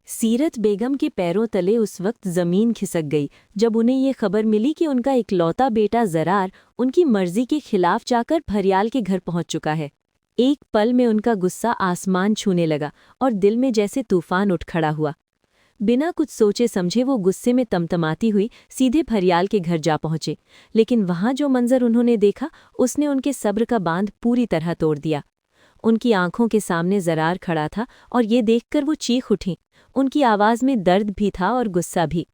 सीरत बेगम के पैरों तले उस वक्त जमीन खिसक गई जब उन्हें ये खबर मिली कि उनका इकलौता बेटा ज़रार उनकी मर्जी के खिलाफ जाकर फरियाल के घर पहुंच चुका है। एक पल में उनका गुस्सा आसमान छूने लगा और दिल में जैसे तूफान उठ खड़ा हुआ। बिना कुछ सोचे समझे वो गुस्से में तमतमाती हुई सीधे फरियाल के घर जा पहुंचे, लेकिन वहां जो मंजर उन्होंने देखा उसने उनके सब्र का बांध पूरी तरह तोड़ दिया। उनकी आंखों के सामने ज़रार खड़ा था और ये देखकर वो चीख उठीं। उनकी आवाज़ में दर्द भी था और गुस्सा भी।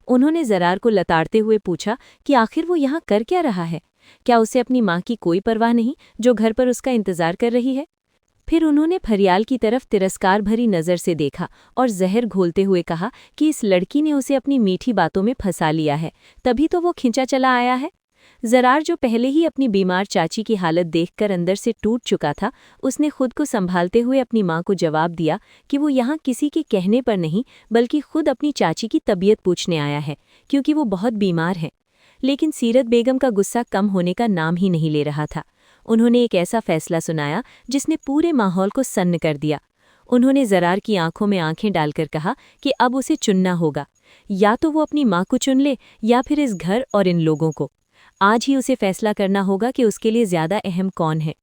उन्होंने ज़रार को लताड़ते हुए पूछा कि आखिर वो यहाँ कर क्या रहा है। क्या उसे अपनी माँ की कोई परवाह नहीं जो घर पर उसका इंतज़ार कर रही है। फिर उन्होंने फरियाल की तरफ तिरस्कार भरी नज़र से देखा और जहर घोलते हुए कहा कि इस लड़की ने उसे अपनी मीठी बातों में फंसा लिया है, तभी तो वो खिंचा चला आया है। ज़रार जो पहले ही अपनी बीमार चाची की हालत देखकर अंदर से टूट चुका था, उसने खुद को संभालते हुए अपनी माँ को जवाब दिया कि वो यहाँ किसी के कहने पर नहीं बल्कि खुद अपनी चाची की तबीयत पूछने आया है, क्योंकि वो बहुत बीमार है। लेकिन सीरत बेगम का गुस्सा कम होने का नाम ही नहीं ले रहा था। उन्होंने एक ऐसा फैसला सुनाया जिसने पूरे माहौल को सन्न कर दिया। उन्होंने ज़रार की आंखों में आंखें डालकर कहा कि अब उसे चुनना होगा, या तो वो अपनी माँ को चुन ले या फिर इस घर और इन लोगों को। आज ही उसे फैसला करना होगा कि उसके लिए ज़्यादा अहम कौन है।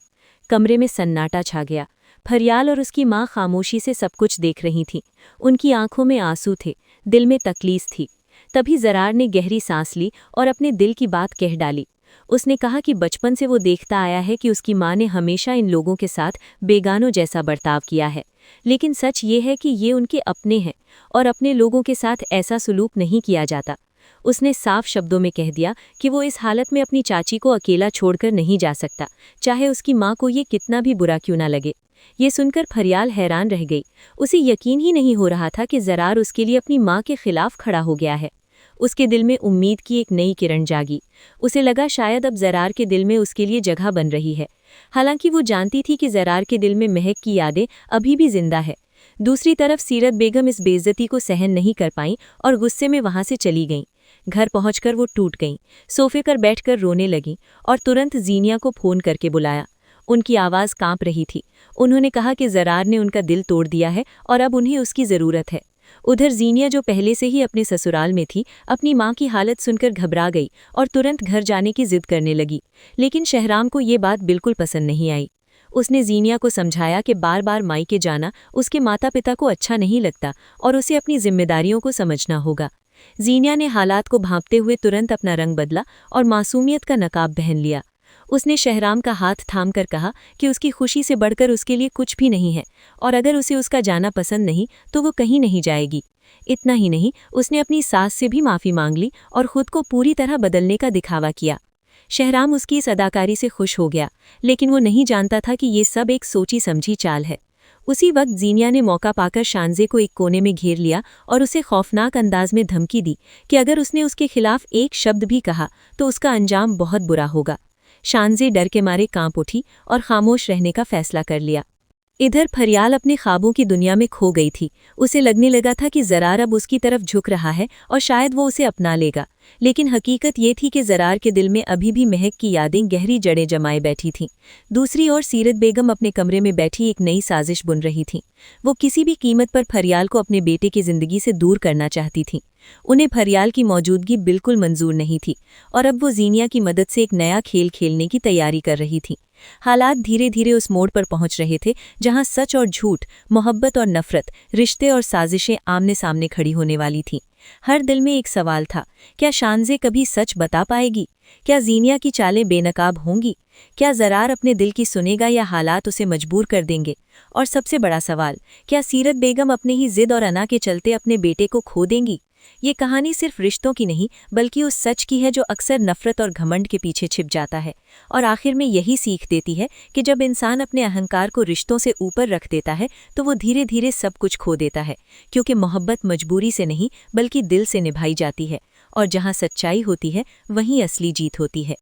कमरे में सन्नाटा छा गया। फरियाल और उसकी माँ खामोशी से सब कुछ देख रही थीं। उनकी आंखों में आंसू थे, दिल में तकलीफ थी। तभी ज़रार ने गहरी सांस ली और अपने दिल की बात कह डाली। उसने कहा कि बचपन से वो देखता आया है कि उसकी माँ ने हमेशा इन लोगों के साथ बेगानों जैसा बर्ताव किया है, लेकिन सच ये है कि ये उनके अपने हैं और अपने लोगों के साथ ऐसा सुलूक नहीं किया जाता। उसने साफ शब्दों में कह दिया कि वो इस हालत में अपनी चाची को अकेला छोड़कर नहीं जा सकता, चाहे उसकी माँ को ये कितना भी बुरा क्यों ना लगे। ये सुनकर फरियाल हैरान रह गई। उसे यकीन ही नहीं हो रहा था कि ज़रार उसके लिए अपनी माँ के खिलाफ खड़ा हो गया है। उसके दिल में उम्मीद की एक नई किरण जागी। उसे लगा शायद अब ज़रार के दिल में उसके लिए जगह बन रही है। हालांकि वो जानती थी कि ज़रार के दिल में महक की यादें अभी भी जिंदा है। दूसरी तरफ सीरत बेगम इस बेइज्जती को सहन नहीं कर पाईं और गुस्से में वहां से चली गईं। घर पहुंचकर वो टूट गईं, सोफे पर बैठकर रोने लगीं और तुरंत जीनिया को फ़ोन करके बुलाया। उनकी आवाज़ कांप रही थी। उन्होंने कहा कि ज़रार ने उनका दिल तोड़ दिया है और अब उन्हें उसकी ज़रूरत है। उधर जीनिया, जो पहले से ही अपने ससुराल में थी, अपनी माँ की हालत सुनकर घबरा गई और तुरंत घर जाने की जिद करने लगी। लेकिन शहराम को ये बात बिल्कुल पसंद नहीं आई। उसने जीनिया को समझाया कि बार बार मायके जाना उसके माता पिता को अच्छा नहीं लगता और उसे अपनी जिम्मेदारियों को समझना होगा। जीनिया ने हालात को भांपते हुए तुरंत अपना रंग बदला और मासूमियत का नकाब पहन लिया। उसने शहराम का हाथ थामकर कहा कि उसकी खुशी से बढ़कर उसके लिए कुछ भी नहीं है और अगर उसे उसका जाना पसंद नहीं तो वो कहीं नहीं जाएगी। इतना ही नहीं, उसने अपनी सास से भी माफ़ी मांग ली और खुद को पूरी तरह बदलने का दिखावा किया। शहराम उसकी इस अदाकारी से खुश हो गया, लेकिन वो नहीं जानता था कि ये सब एक सोची समझी चाल है। उसी वक्त जीनिया ने मौका पाकर शानजे को एक कोने में घेर लिया और उसे खौफनाक अंदाज में धमकी दी कि अगर उसने उसके खिलाफ एक शब्द भी कहा तो उसका अंजाम बहुत बुरा होगा। शानजे डर के मारे कांप उठी और खामोश रहने का फैसला कर लिया। इधर फरियाल अपने ख्वाबों की दुनिया में खो गई थी। उसे लगने लगा था कि ज़रार अब उसकी तरफ झुक रहा है और शायद वो उसे अपना लेगा, लेकिन हकीकत ये थी कि ज़रार के दिल में अभी भी महक की यादें गहरी जड़ें जमाए बैठी थीं। दूसरी ओर सीरत बेगम अपने कमरे में बैठी एक नई साजिश बुन रही थीं। वो किसी भी कीमत पर फरियाल को अपने बेटे की ज़िंदगी से दूर करना चाहती थीं। उन्हें फरियाल की मौजूदगी बिल्कुल मंजूर नहीं थी और अब वो जीनिया की मदद से एक नया खेल खेलने की तैयारी कर रही थीं। हालात धीरे धीरे उस मोड़ पर पहुंच रहे थे जहां सच और झूठ, मोहब्बत और नफरत, रिश्ते और साजिशें आमने सामने खड़ी होने वाली थीं। हर दिल में एक सवाल था, क्या शानजे कभी सच बता पाएगी? क्या जीनिया की चालें बेनकाब होंगी? क्या ज़रार अपने दिल की सुनेगा या हालात उसे मजबूर कर देंगे? और सबसे बड़ा सवाल, क्या सीरत बेगम अपने ही जिद और अना के चलते अपने बेटे को खो देंगी? ये कहानी सिर्फ रिश्तों की नहीं बल्कि उस सच की है जो अक्सर नफरत और घमंड के पीछे छिप जाता है और आखिर में यही सीख देती है कि जब इंसान अपने अहंकार को रिश्तों से ऊपर रख देता है तो वो धीरे धीरे सब कुछ खो देता है, क्योंकि मोहब्बत मजबूरी से नहीं बल्कि दिल से निभाई जाती है और जहाँ सच्चाई होती है वहीं असली जीत होती है।